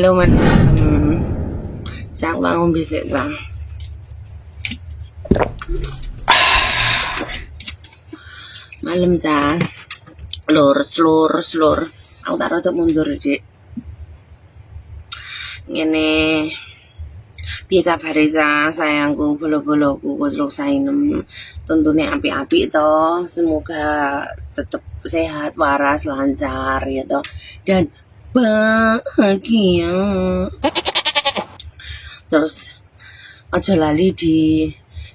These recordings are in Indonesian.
Halo man, sang bangun bisik sang. Malam cang, lur. Aku taruh untuk mundur dik. Ngene, piye kabare cang sayangku, bolo-boloku, kusruk sainem. Tentunya api-api toh, semoga tetap sehat, waras, lancar ya toh. Dan bahagia. Terus aja lali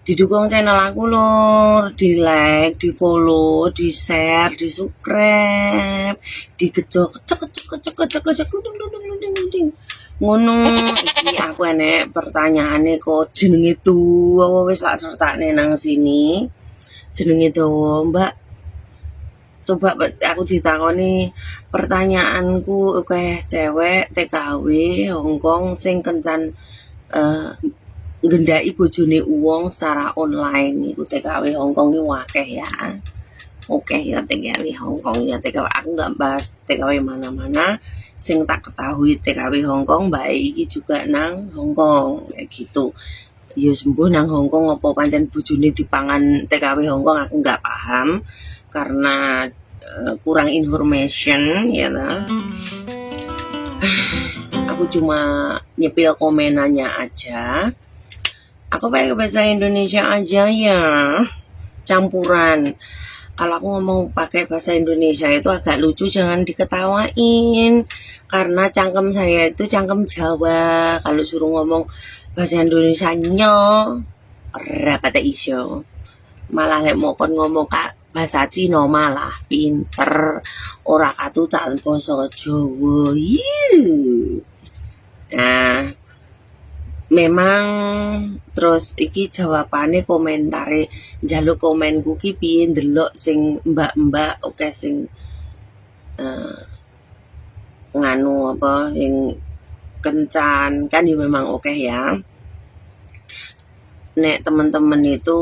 didukung channel aku lur, di like, di follow, di share, di subscribe, digejok ngono. Iki aku enek pertanyaane kok jenenge tuwa wis tak sertakne nang sini. Jenenge tuwa, Mbak. Coba aku ditakoni pertanyaanku akeh cewek TKW Hongkong sing kencan ngendaki bojone wong secara online iku TKW Hongkong ki akeh ya. Oke ya TKW Hongkong ya TKW aku nggak bahas TKW mana-mana sing tak ketahui TKW Hongkong baik iki juga nang Hongkong kayak gitu. Ya sembuh nang Hongkong apa pancen bojone dipangan TKW Hongkong aku nggak paham karena kurang information ya nah. Aku cuma nyepil komenannya aja. Aku pakai bahasa Indonesia aja ya, campuran. Kalau aku ngomong pakai bahasa Indonesia itu agak lucu, jangan diketawain. Karena cangkem saya itu cangkem Jawa. Kalau suruh ngomong bahasa Indonesia nyel, rapate iso. Malah lek mau kon ngomong bahasa Cina malah pinter. Ora katucan basa Jawa. Nah, memang terus iki jawabane komentare njaluk komenku ki piye ndelok sing mbak-mbak oke sing nganu apa yang kencan kan ya memang oke ya. Nek teman-teman itu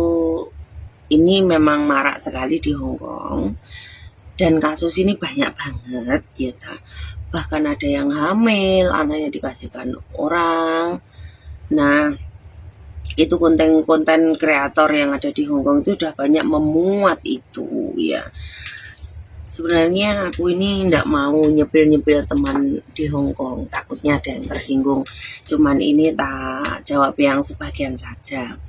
ini memang marak sekali di Hongkong dan kasus ini banyak banget gitu. Bahkan ada yang hamil, anaknya dikasihkan orang. Nah, itu konten-konten kreator yang ada di Hongkong itu udah banyak memuat itu ya. Sebenarnya aku ini ndak mau nyepil-nyepil teman di Hongkong, takutnya ada yang tersinggung. Cuman ini tak jawab yang sebagian saja.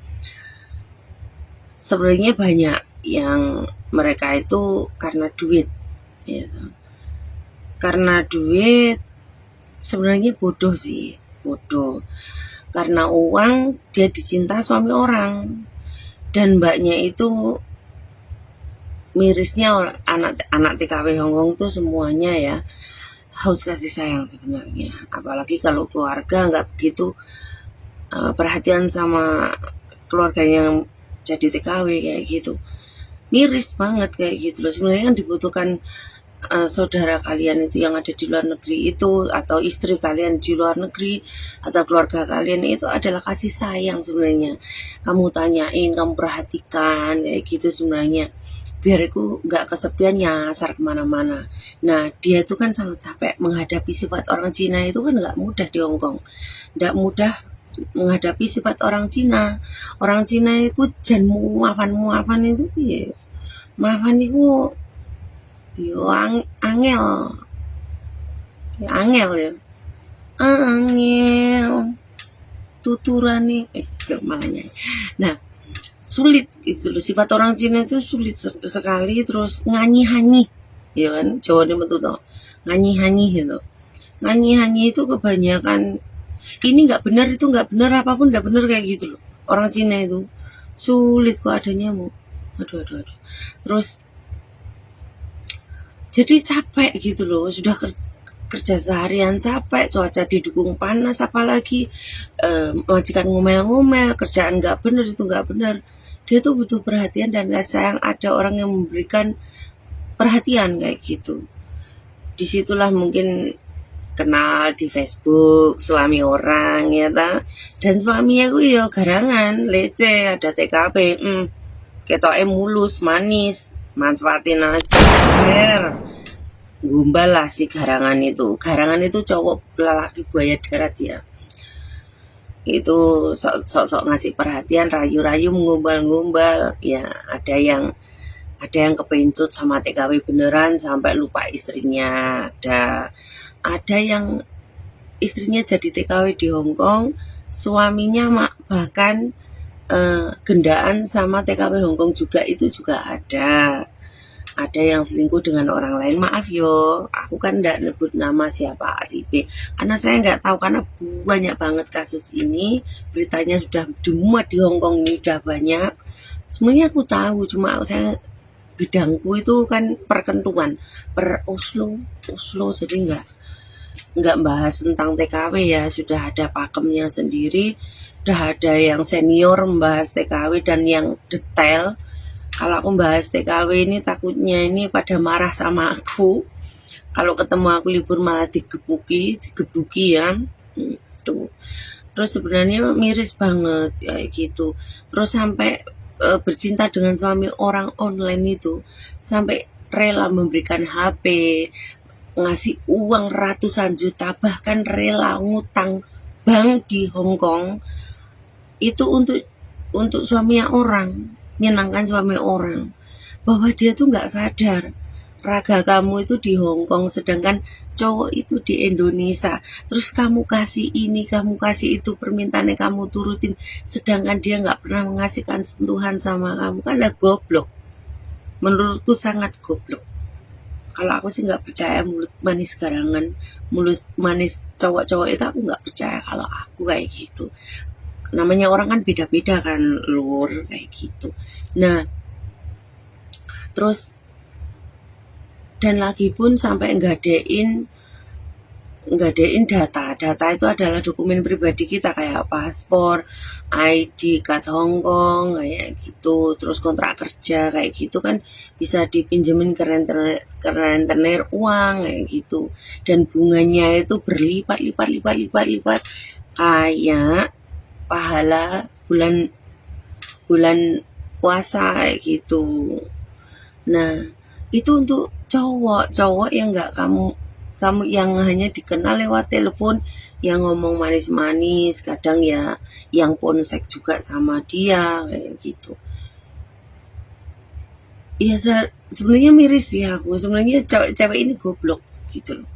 Sebenarnya banyak yang mereka itu karena duit ya. Karena duit sebenarnya bodoh sih, bodoh. Karena uang dia dicinta suami orang. Dan mbaknya itu mirisnya anak TKW Hongkong tuh semuanya ya haus kasih sayang sebenarnya. Apalagi kalau keluarga nggak begitu perhatian sama keluarga yang jadi TKW kayak gitu. Miris banget kayak gitu loh. Sebenarnya yang dibutuhkan saudara kalian itu yang ada di luar negeri itu atau istri kalian di luar negeri atau keluarga kalian itu adalah kasih sayang sebenarnya. Kamu tanyain, kamu perhatikan kayak gitu sebenarnya. Biar aku nggak kesepian nyasar kemana-mana. Nah dia itu kan sangat capek menghadapi sifat orang Cina itu kan nggak mudah di Hongkong. Nggak mudah menghadapi sifat orang Cina. Orang Cina itu jan muafan itu ya. Maafan itu yo angel ya angel tuturane malah nyanyi. Nah sulit gitu loh, sifat orang Cina itu sulit sekali. Terus nganyi-hanyi ya kan, Jawa ini betul toh nganyi-hanyi gitu. Nganyi-hanyi itu kebanyakan ini nggak benar, itu nggak benar, apapun nggak benar kayak gitu loh. Orang Cina itu sulit kok adanya mau aduh. Terus jadi capek gitu loh, sudah kerja seharian capek, cuaca didukung panas, apalagi majikan ngomel-ngomel, kerjaan nggak bener, itu nggak bener. Dia tuh butuh perhatian dan kasih sayang, ada orang yang memberikan perhatian kayak gitu. Disitulah mungkin kenal di Facebook suami orang ya ta, dan suaminya gue ya garangan lece, ada TKP, ketoknya mulus manis, manfaatin aja. gombal lah si Garangan itu. Garangan itu cowok lelaki buaya darat ya. Itu sok-sok ngasih perhatian, rayu-rayu, ngombal-ngombal. Ya ada yang kepencut sama TKW beneran sampai lupa istrinya. Ada yang istrinya jadi TKW di Hong Kong, suaminya bahkan gendaan sama TKW Hong Kong juga, itu juga ada. Ada yang selingkuh dengan orang lain. Maaf yo, aku kan nggak nyebut nama siapa si B, karena saya nggak tahu, karena banyak banget kasus ini, beritanya sudah dimuat di Hong Kong ini udah banyak. Sebenarnya aku tahu, cuma saya bidangku itu kan perkentuan, per Oslo, jadi nggak bahas tentang TKW ya, sudah ada pakemnya sendiri, sudah ada yang senior membahas TKW dan yang detail. Kalau aku bahas TKW ini takutnya ini pada marah sama aku. Kalau ketemu aku libur malah digebuki ya. Tuh. Terus sebenarnya miris banget kayak gitu. Terus sampai bercinta dengan suami orang online itu, sampai rela memberikan HP, ngasih uang ratusan juta, bahkan rela ngutang bank di Hong Kong itu untuk suaminya orang, menyenangkan suami orang, bahwa dia tuh nggak sadar raga kamu itu di Hong Kong, sedangkan cowok itu di Indonesia. Terus kamu kasih ini, kamu kasih itu, permintaannya kamu turutin, sedangkan dia nggak pernah mengasihkan sentuhan sama kamu. Kan ada goblok, menurutku sangat goblok. Kalau aku sih nggak percaya mulut manis Garangan, mulut manis cowok-cowok itu aku nggak percaya kalau aku kayak gitu. Namanya orang kan beda-beda kan lur, kayak gitu. Nah terus, dan lagi pun sampai nggadein data itu adalah dokumen pribadi kita, kayak paspor, ID, kad Hong Kong kayak gitu, terus kontrak kerja kayak gitu kan bisa dipinjemin ke rentenir uang kayak gitu, dan bunganya itu berlipat kayak pahala bulan puasa kayak gitu. Nah itu untuk cowok yang nggak kamu yang hanya dikenal lewat telepon, yang ngomong manis-manis, kadang ya yang ponsek juga sama dia kayak gitu. Iya, sebenarnya miris ya aku. Sebenarnya cewek ini goblok gitu loh.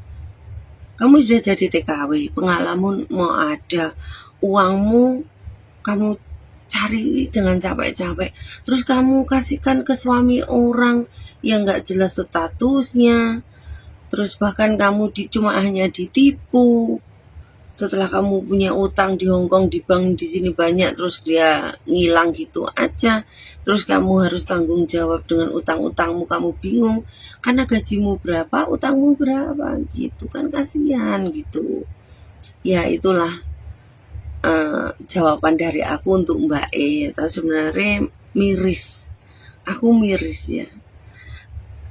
Kamu sudah jadi TKW, pengalaman mau ada, uangmu kamu cari jangan capek-capek, terus kamu kasihkan ke suami orang yang nggak jelas statusnya. Terus bahkan kamu cuma hanya ditipu. Setelah kamu punya utang di Hong Kong, di bank di sini banyak, terus dia ngilang gitu aja. Terus kamu harus tanggung jawab dengan utang-utangmu, kamu bingung. Karena gajimu berapa, utangmu berapa gitu kan, kasihan gitu. Ya itulah jawaban dari aku untuk Mbak E. Tapi sebenarnya miris. Aku miris ya.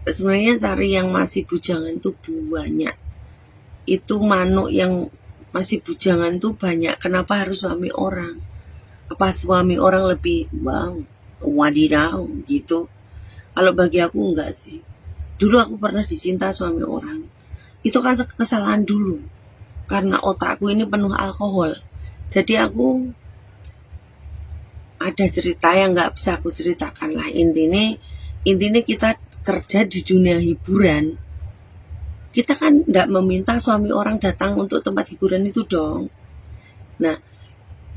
Sebenarnya cari yang masih bujangan tuh banyak. Itu manuk yang masih bujangan tuh banyak. Kenapa harus suami orang? Apa suami orang lebih wadidaw gitu? Kalau bagi aku enggak sih. Dulu aku pernah dicinta suami orang. Itu kan kesalahan dulu. Karena otakku ini penuh alkohol. Jadi aku ada cerita yang nggak bisa aku ceritakan lah. Intinya kita kerja di dunia hiburan, kita kan nggak meminta suami orang datang untuk tempat hiburan itu dong. Nah,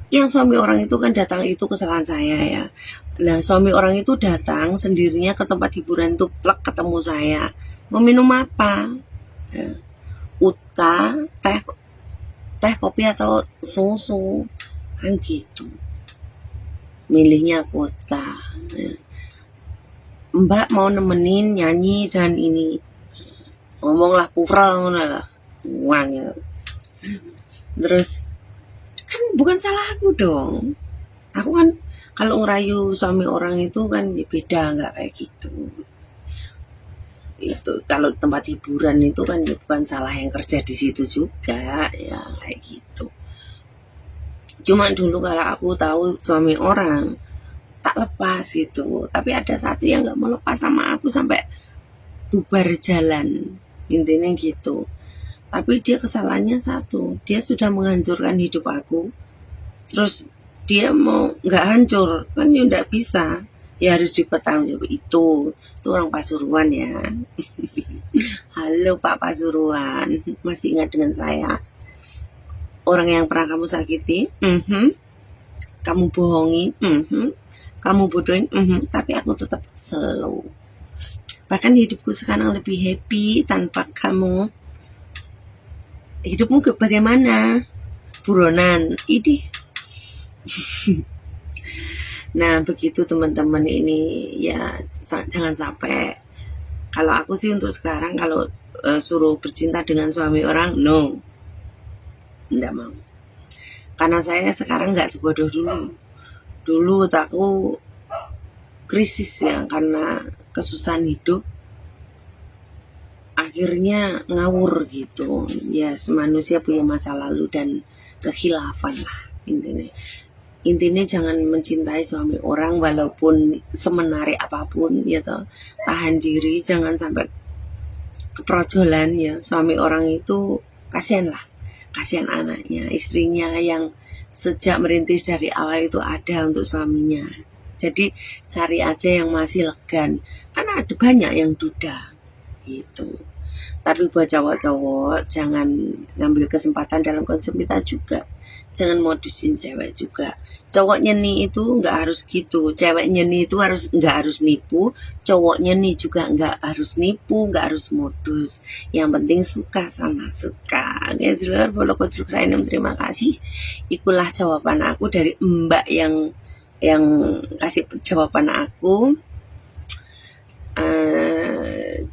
yang suami orang itu kan datang itu kesalahan saya ya. Nah, suami orang itu datang sendirinya ke tempat hiburan itu, plek ketemu saya. Mau minum apa? Utka, teh, kopi atau susu, kan gitu. Milihnya vodka. Mbak mau nemenin nyanyi dan ini, ngomonglah pura lah, uang ya. Terus kan bukan salah aku dong. Aku kan kalau ngerayu suami orang itu kan beda, nggak kayak gitu. Itu kalau tempat hiburan itu kan ya bukan salah yang kerja di situ juga ya, kayak gitu. Cuma dulu kalau aku tahu suami orang tak lepas gitu, tapi ada satu yang nggak mau lepas sama aku sampai bubar jalan. intinya gitu. Tapi dia kesalahannya satu, dia sudah menghancurkan hidup aku, terus dia mau nggak hancur kan ya nggak bisa, ya harus dipertanggungjawab. Itu orang Pasuruan ya. Halo Pak Pasuruan, masih ingat dengan saya? Orang yang pernah kamu sakiti, kamu bohongi, kamu bodohin, tapi aku tetap slow. Bahkan hidupku sekarang lebih happy tanpa kamu. Hidupmu bagaimana? Buronan, idih. Nah begitu teman-teman, ini ya jangan sampai. Kalau aku sih untuk sekarang kalau suruh bercinta dengan suami orang, no, enggak mau. Karena saya sekarang nggak sebodoh dulu. Dulu aku krisis ya, karena kesusahan hidup, akhirnya ngawur gitu ya. Manusia punya masa lalu dan kekhilafan lah intinya jangan mencintai suami orang walaupun semenarik apapun ya toh. Tahan diri, jangan sampai keprojolan ya. Suami orang itu kasihan lah, kasihan anaknya, istrinya yang sejak merintis dari awal itu ada untuk suaminya. Jadi cari aja yang masih legan, karena ada banyak yang duda gitu. Tapi buat cowok-cowok, jangan ngambil kesempatan dalam konsep kita juga. Jangan modusin cewek juga. Cowok nyeni itu nggak harus gitu, cewek nyeni itu nggak harus nipu, cowok nyeni juga nggak harus nipu, nggak harus modus. Yang penting suka sama suka. Oke, dulur, boleh konstruk saya, terima kasih. Ikulah jawaban aku dari Mbak yang kasih jawaban aku.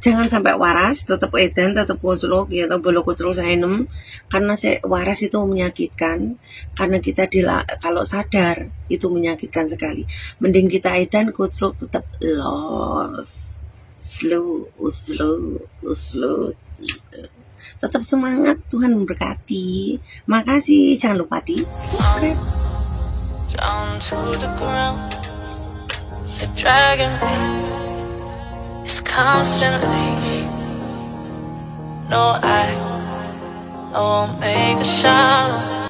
Jangan sampai waras, tetap edan, tetap kucluk ya, atau bolo kucluk saya karena waras itu menyakitkan. Karena kita kalau sadar itu menyakitkan sekali. Mending kita edan, kucluk, tetap los, slow. Tetap semangat, Tuhan memberkati. Makasih, jangan lupa di subscribe. Down to the ground, the dragon is constantly. No, I won't make a sound.